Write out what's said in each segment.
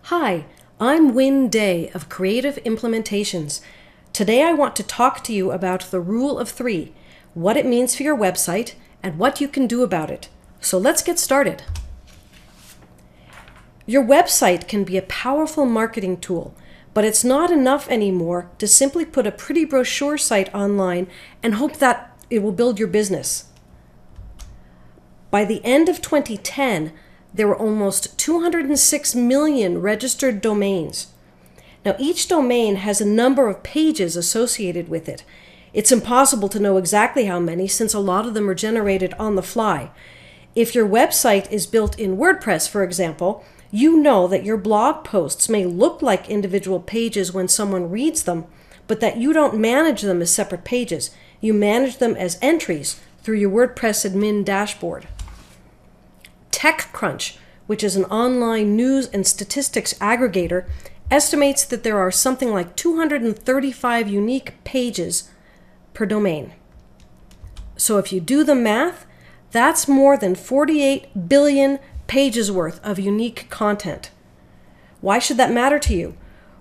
Hi, I'm Win Day of Creative Implementations. Today I want to talk to you about the Rule of Three, what it means for your website, and what you can do about it. So let's get started. Your website can be a powerful marketing tool, but it's not enough anymore to simply put a pretty brochure site online and hope that it will build your business. By the end of 2010, there were almost 206 million registered domains. Now, each domain has a number of pages associated with it. It's impossible to know exactly how many since a lot of them are generated on the fly. If your website is built in WordPress, for example, you know that your blog posts may look like individual pages when someone reads them, but that you don't manage them as separate pages. You manage them as entries through your WordPress admin dashboard. TechCrunch, which is an online news and statistics aggregator, estimates that there are something like 235 unique pages per domain. So if you do the math, that's more than 48 billion pages worth of unique content. Why should that matter to you?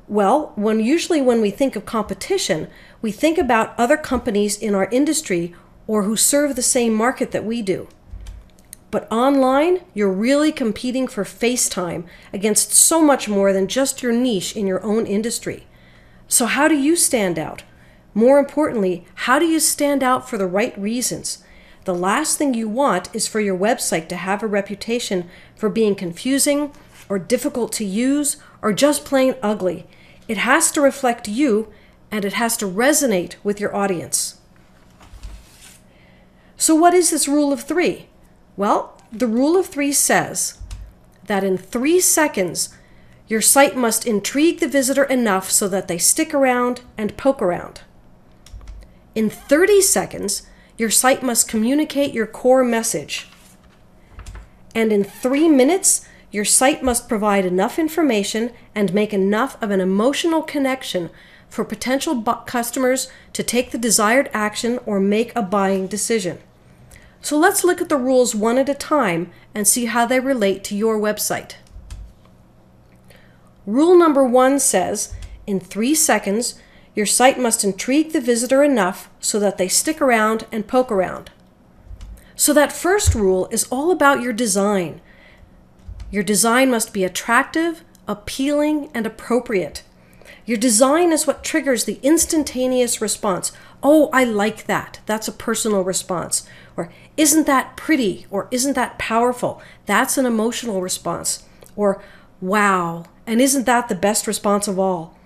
Well, usually when we think of competition, we think about other companies in our industry or who serve the same market that we do. But online, you're really competing for face time against so much more than just your niche in your own industry. So how do you stand out? More importantly, how do you stand out for the right reasons? The last thing you want is for your website to have a reputation for being confusing or difficult to use or just plain ugly. It has to reflect you and it has to resonate with your audience. So what is this rule of three? Well, the rule of three says that in 3 seconds, your site must intrigue the visitor enough so that they stick around and poke around. In 30 seconds, your site must communicate your core message. And in 3 minutes, your site must provide enough information and make enough of an emotional connection for potential customers to take the desired action or make a buying decision. So let's look at the rules one at a time and see how they relate to your website. Rule number 1 says, in 3 seconds, your site must intrigue the visitor enough so that they stick around and poke around. So that first rule is all about your design. Your design must be attractive, appealing, and appropriate. Your design is what triggers the instantaneous response. Oh, I like that. That's a personal response. Or isn't that pretty? Or isn't that powerful? That's an emotional response. Or wow, and isn't that the best response of all?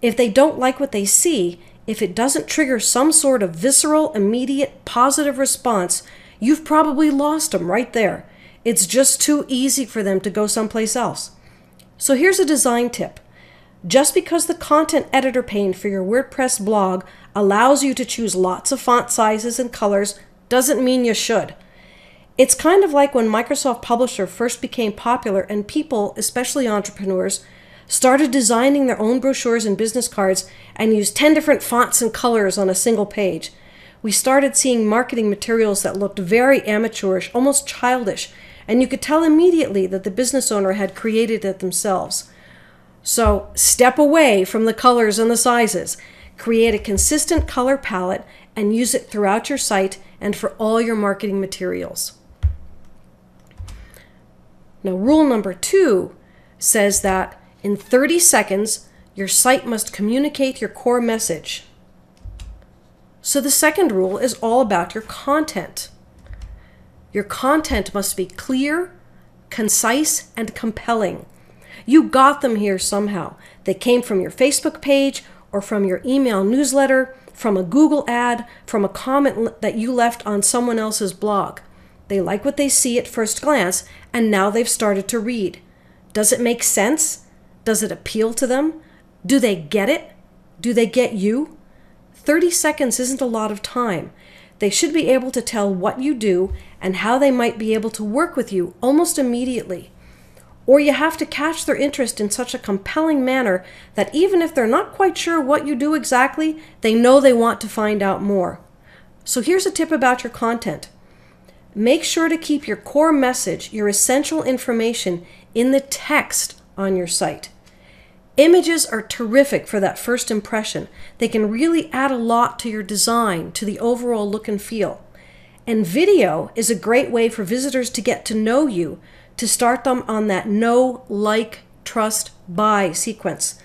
If they don't like what they see, if it doesn't trigger some sort of visceral, immediate, positive response, you've probably lost them right there. It's just too easy for them to go someplace else. So here's a design tip. Just because the content editor pane for your WordPress blog allows you to choose lots of font sizes and colors doesn't mean you should. It's kind of like when Microsoft Publisher first became popular and people, especially entrepreneurs, started designing their own brochures and business cards and used 10 different fonts and colors on a single page. We started seeing marketing materials that looked very amateurish, almost childish, and you could tell immediately that the business owner had created it themselves. So step away from the colors and the sizes. Create a consistent color palette and use it throughout your site and for all your marketing materials. Now, rule number 2 says that in 30 seconds, your site must communicate your core message. So the second rule is all about your content. Your content must be clear, concise, and compelling. You got them here somehow. They came from your Facebook page or from your email newsletter, from a Google ad, from a comment that you left on someone else's blog. They like what they see at first glance, and now they've started to read. Does it make sense? Does it appeal to them? Do they get it? Do they get you? 30 seconds isn't a lot of time. They should be able to tell what you do and how they might be able to work with you almost immediately. Or you have to catch their interest in such a compelling manner that even if they're not quite sure what you do exactly, they know they want to find out more. So here's a tip about your content. Make sure to keep your core message, your essential information, in the text on your site. Images are terrific for that first impression. They can really add a lot to your design, to the overall look and feel. And video is a great way for visitors to get to know you, to start them on that know, like, trust, buy sequence.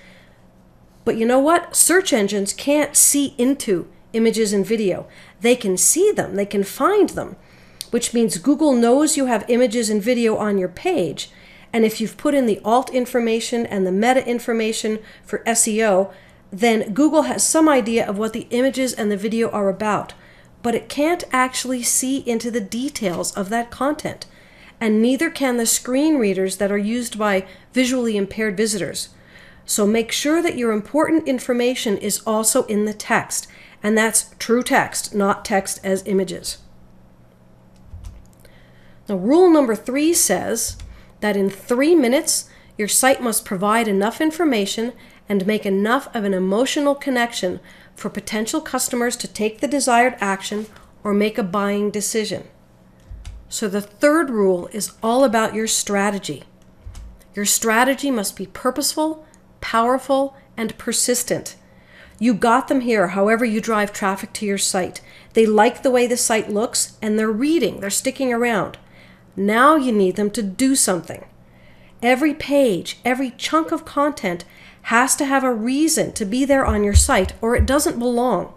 But you know what? Search engines can't see into images and video. They can see them, they can find them, which means Google knows you have images and video on your page. And if you've put in the alt information and the meta information for SEO, then Google has some idea of what the images and the video are about. But it can't actually see into the details of that content. And neither can the screen readers that are used by visually impaired visitors. So make sure that your important information is also in the text. And that's true text, not text as images. Now, rule number 3 says that in 3 minutes, your site must provide enough information and make enough of an emotional connection for potential customers to take the desired action or make a buying decision. So the third rule is all about your strategy. Your strategy must be purposeful, powerful, and persistent. You got them here however you drive traffic to your site. They like the way the site looks and they're reading, they're sticking around. Now you need them to do something. Every page, every chunk of content has to have a reason to be there on your site or it doesn't belong.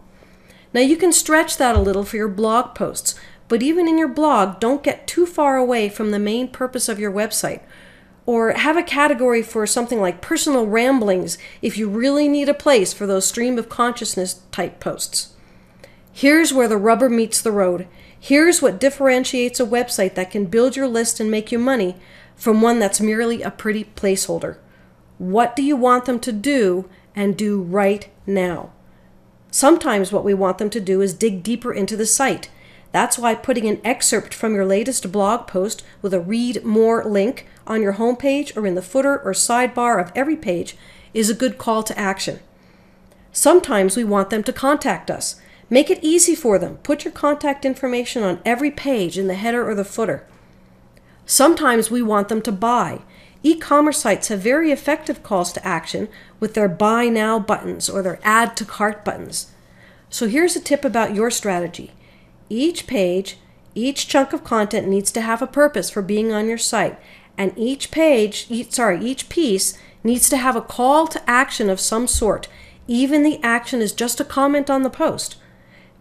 Now you can stretch that a little for your blog posts, but even in your blog, don't get too far away from the main purpose of your website. Or have a category for something like personal ramblings if you really need a place for those stream of consciousness type posts. Here's where the rubber meets the road. Here's what differentiates a website that can build your list and make you money from one that's merely a pretty placeholder. What do you want them to do and do right now? Sometimes what we want them to do is dig deeper into the site. That's why putting an excerpt from your latest blog post with a read more link on your homepage or in the footer or sidebar of every page is a good call to action. Sometimes we want them to contact us. Make it easy for them. Put your contact information on every page in the header or the footer. Sometimes we want them to buy. E-commerce sites have very effective calls to action with their buy now buttons or their add to cart buttons. So here's a tip about your strategy. Each page, each chunk of content needs to have a purpose for being on your site, and each piece needs to have a call to action of some sort. Even the action is just a comment on the post.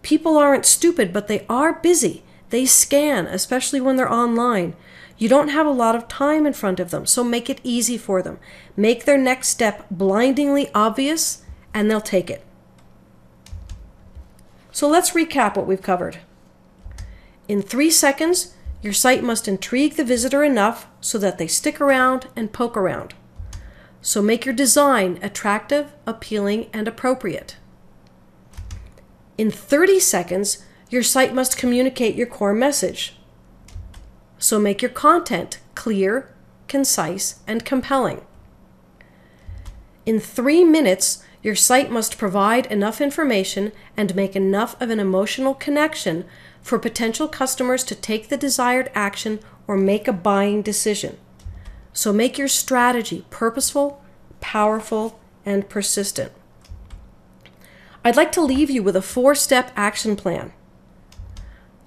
People aren't stupid, but they are busy. They scan, especially when they're online. You don't have a lot of time in front of them, so make it easy for them. Make their next step blindingly obvious, and they'll take it. So let's recap what we've covered. In 3 seconds, your site must intrigue the visitor enough so that they stick around and poke around. So make your design attractive, appealing, and appropriate. In 30 seconds, your site must communicate your core message. So make your content clear, concise, and compelling. In 3 minutes, your site must provide enough information and make enough of an emotional connection for potential customers to take the desired action or make a buying decision. So make your strategy purposeful, powerful, and persistent. I'd like to leave you with a 4-step action plan.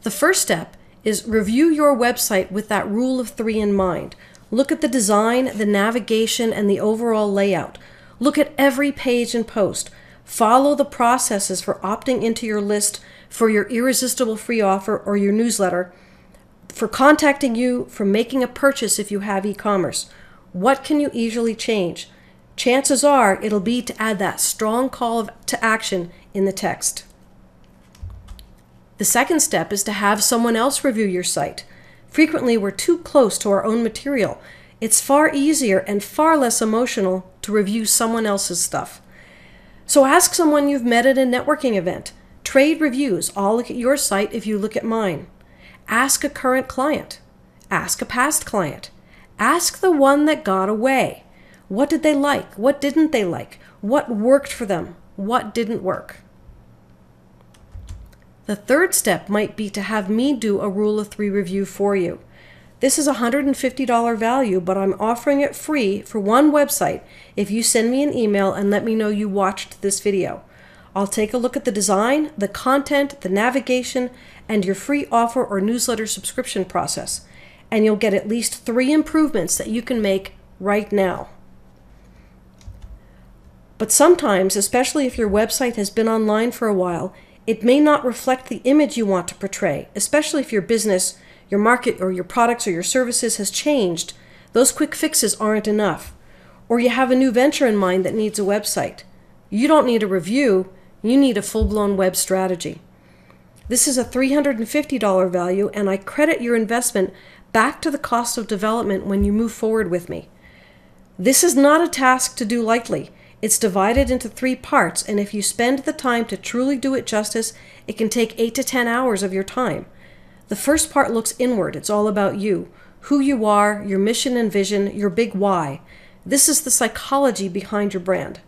The first step is review your website with that rule of 3 in mind. Look at the design, the navigation, and the overall layout. Look at every page and post. Follow the processes for opting into your list for your irresistible free offer or your newsletter, for contacting you, for making a purchase if you have e-commerce. What can you easily change? Chances are it'll be to add that strong call to action in the text. The second step is to have someone else review your site. Frequently, we're too close to our own material. It's far easier and far less emotional to review someone else's stuff. So ask someone you've met at a networking event. Trade reviews. I'll look at your site if you look at mine. Ask a current client. Ask a past client. Ask the one that got away. What did they like? What didn't they like? What worked for them? What didn't work? The third step might be to have me do a rule of 3 review for you. This is a $150 value, but I'm offering it free for one website if you send me an email and let me know you watched this video. I'll take a look at the design, the content, the navigation, and your free offer or newsletter subscription process. And you'll get at least 3 improvements that you can make right now. But sometimes, especially if your website has been online for a while, it may not reflect the image you want to portray, especially if your business, your market, or your products or your services has changed. Those quick fixes aren't enough. Or you have a new venture in mind that needs a website. You don't need a review, you need a full-blown web strategy. This is a $350 value, and I credit your investment back to the cost of development when you move forward with me. This is not a task to do lightly. It's divided into 3 parts, and if you spend the time to truly do it justice, it can take 8 to 10 hours of your time. The first part looks inward. It's all about you, who you are, your mission and vision, your big why. This is the psychology behind your brand.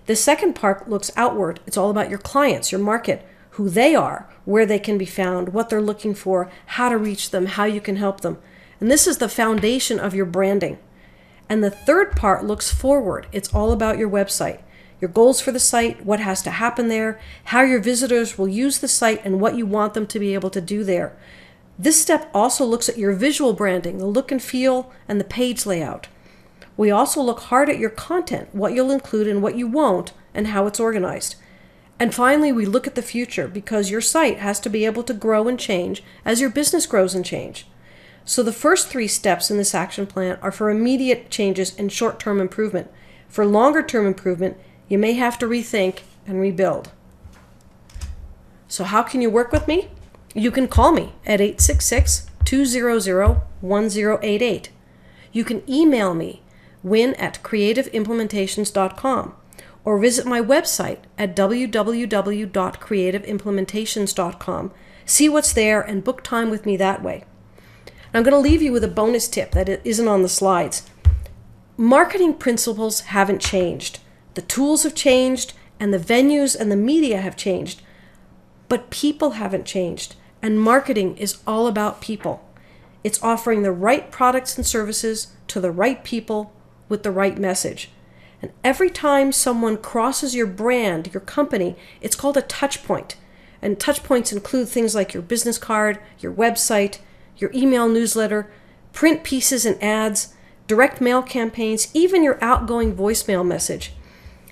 The second part looks outward. It's all about your clients, your market, who they are, where they can be found, what they're looking for, how to reach them, how you can help them. And this is the foundation of your branding. And the third part looks forward. It's all about your website, your goals for the site, what has to happen there, how your visitors will use the site, and what you want them to be able to do there. This step also looks at your visual branding, the look and feel, and the page layout. We also look hard at your content, what you'll include and what you won't, and how it's organized. And finally, we look at the future, because your site has to be able to grow and change as your business grows and change. So the first 3 steps in this action plan are for immediate changes and short-term improvement. For longer-term improvement, you may have to rethink and rebuild. So how can you work with me? You can call me at 866-200-1088. You can email me, win@creativeimplementations.com, or visit my website at www.creativeimplementations.com. See what's there and book time with me that way. I'm going to leave you with a bonus tip that isn't on the slides. Marketing principles haven't changed. The tools have changed, and the venues and the media have changed, but people haven't changed, and marketing is all about people. It's offering the right products and services to the right people with the right message. And every time someone crosses your brand, your company, it's called a touch point. And touch points include things like your business card, your website, your email newsletter, print pieces and ads, direct mail campaigns, even your outgoing voicemail message.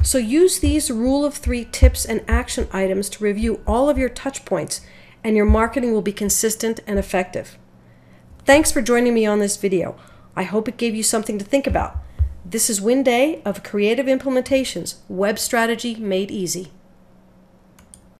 So use these rule of 3 tips and action items to review all of your touch points, and your marketing will be consistent and effective. Thanks for joining me on this video. I hope it gave you something to think about. This is Win Day of Creative Implementations, Web Strategy Made Easy.